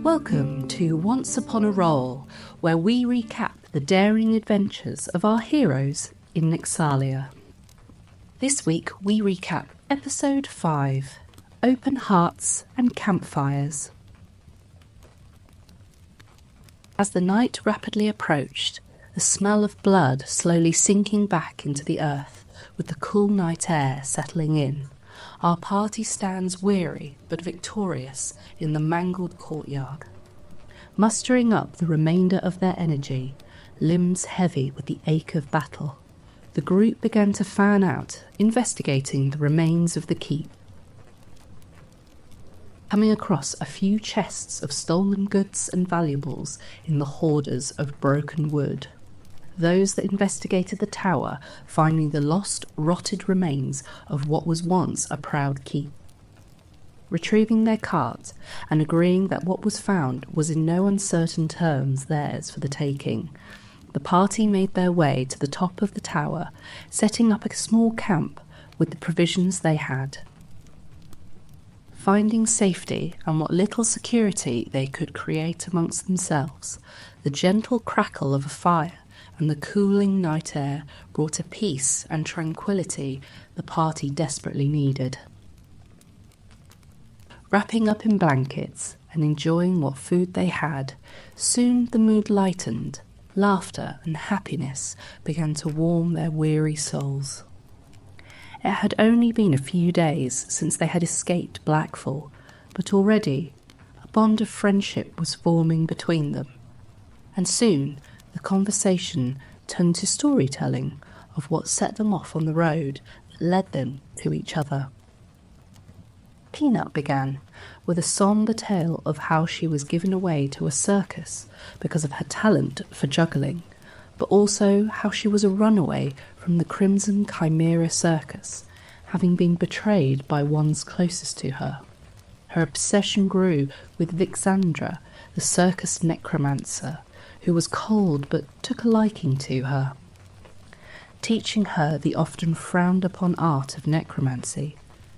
Welcome to Once Upon a Roll, where we recap the daring adventures of our heroes in Nyxalia. This week we recap Episode 5, Open Hearts and Campfires. As the night rapidly approached, the smell of blood slowly sinking back into the earth with the cool night air settling in, our party stands weary but victorious in the mangled courtyard. Mustering up the remainder of their energy, limbs heavy with the ache of battle, the group began to fan out, investigating the remains of the keep. Coming across a few chests of stolen goods and valuables in the hoarders of broken wood, those that investigated the tower finding the lost, rotted remains of what was once a proud keep. Retrieving their cart and agreeing that what was found was in no uncertain terms theirs for the taking, the party made their way to the top of the tower, setting up a small camp with the provisions they had. Finding safety and what little security they could create amongst themselves, the gentle crackle of a fire and the cooling night air brought a peace and tranquility the party desperately needed. Wrapping up in blankets and enjoying what food they had, soon the mood lightened, laughter and happiness began to warm their weary souls. It had only been a few days since they had escaped Blackfall, but already a bond of friendship was forming between them, and soon the conversation turned to storytelling of what set them off on the road that led them to each other. Peanut began with a sombre tale of how she was given away to a circus because of her talent for juggling, but also how she was a runaway from the Crimson Chimera Circus, having been betrayed by ones closest to her. Her obsession grew with Vixandra, the circus necromancer, who was cold but took a liking to her. Teaching her the often frowned-upon art of necromancy,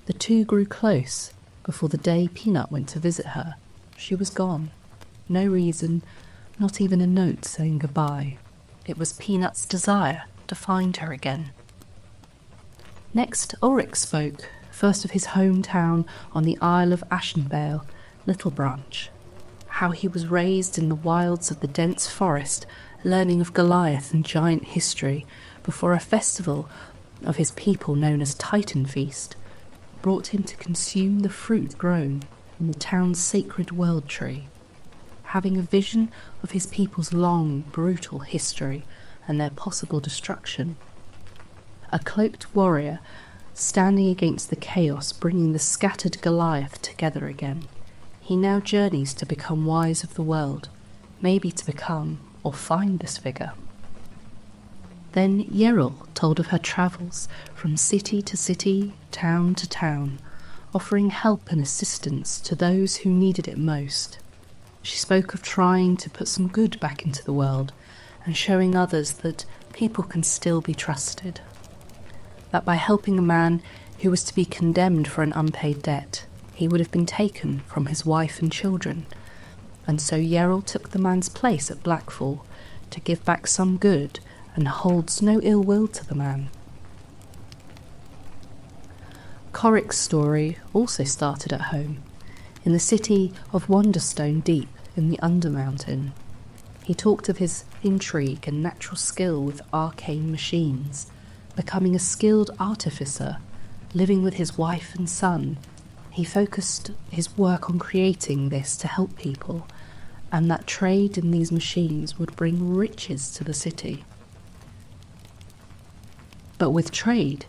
the two grew close before the day Peanut went to visit her. She was gone. No reason, not even a note saying goodbye. It was Peanut's desire to find her again. Next, Ulrich spoke, first of his hometown on the Isle of Ashenvale, Little Branch. How he was raised in the wilds of the dense forest, learning of Goliath and giant history, before a festival of his people known as Titan Feast brought him to consume the fruit grown in the town's sacred world tree. Having a vision of his people's long, brutal history and their possible destruction, a cloaked warrior standing against the chaos bringing the scattered Goliath together again, he now journeys to become wise of the world, maybe to become or find this figure. Then Yeril told of her travels from city to city, town to town, offering help and assistance to those who needed it most. She spoke of trying to put some good back into the world and showing others that people can still be trusted. That by helping a man who was to be condemned for an unpaid debt, he would have been taken from his wife and children, and so Yeril took the man's place at Blackfall to give back some good and holds no ill will to the man. Corric's story also started at home, in the city of Wonderstone Deep in the Undermountain. He talked of his intrigue and natural skill with arcane machines, becoming a skilled artificer, living with his wife and son. He focused his work on creating this to help people, and that trade in these machines would bring riches to the city. But with trade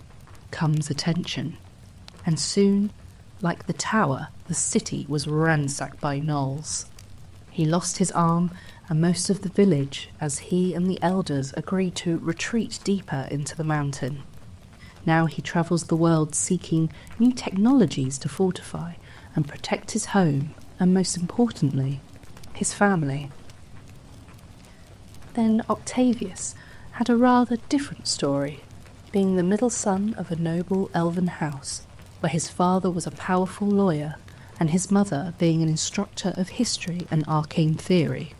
comes attention, and soon, like the tower, the city was ransacked by gnolls. He lost his arm and most of the village as he and the elders agreed to retreat deeper into the mountain. Now he travels the world seeking new technologies to fortify and protect his home, and most importantly, his family. Then Octavius had a rather different story, being the middle son of a noble elven house, where his father was a powerful lawyer and his mother being an instructor of history and arcane theory.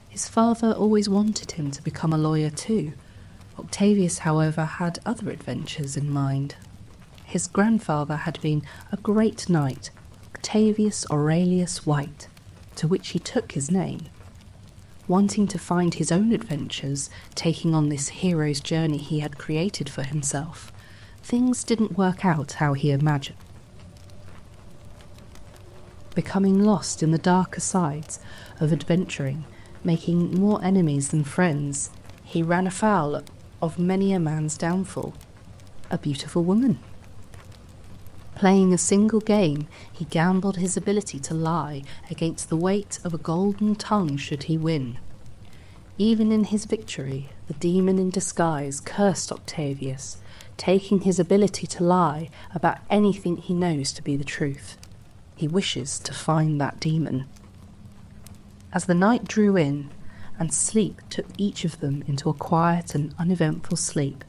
His father always wanted him to become a lawyer too. Octavius, however, had other adventures in mind. His grandfather had been a great knight, Octavius Aurelius White, to which he took his name. Wanting to find his own adventures, taking on this hero's journey he had created for himself, things didn't work out how he imagined. Becoming lost in the darker sides of adventuring, making more enemies than friends, he ran afoul of many a man's downfall, a beautiful woman. Playing a single game, he gambled his ability to lie against the weight of a golden tongue should he win. Even in his victory, the demon in disguise cursed Octavius, taking his ability to lie about anything he knows to be the truth. He wishes to find that demon. As the night drew in, and sleep took each of them into a quiet and uneventful sleep,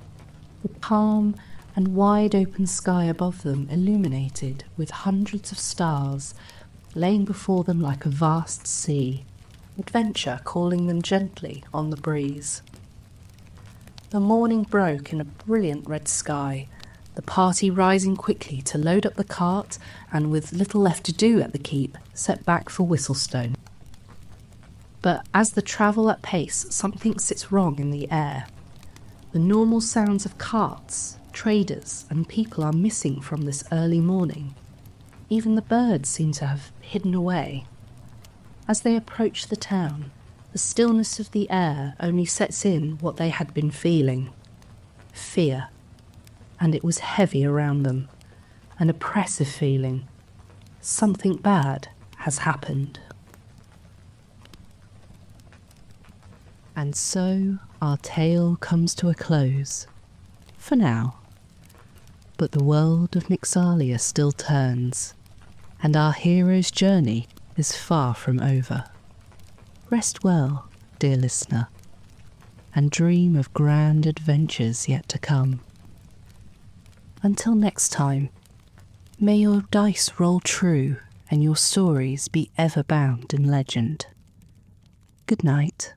the calm and wide-open sky above them illuminated with hundreds of stars, laying before them like a vast sea, adventure calling them gently on the breeze. The morning broke in a brilliant red sky, the party rising quickly to load up the cart and, with little left to do at the keep, set back for Whistlestone. But as they travel at pace, something sits wrong in the air. The normal sounds of carts, traders, and people are missing from this early morning. Even the birds seem to have hidden away. As they approach the town, the stillness of the air only sets in what they had been feeling. Fear. And it was heavy around them. An oppressive feeling. Something bad has happened. And so our tale comes to a close. For now. But the world of Nyxalia still turns, and our hero's journey is far from over. Rest well, dear listener, and dream of grand adventures yet to come. Until next time, may your dice roll true and your stories be ever bound in legend. Good night.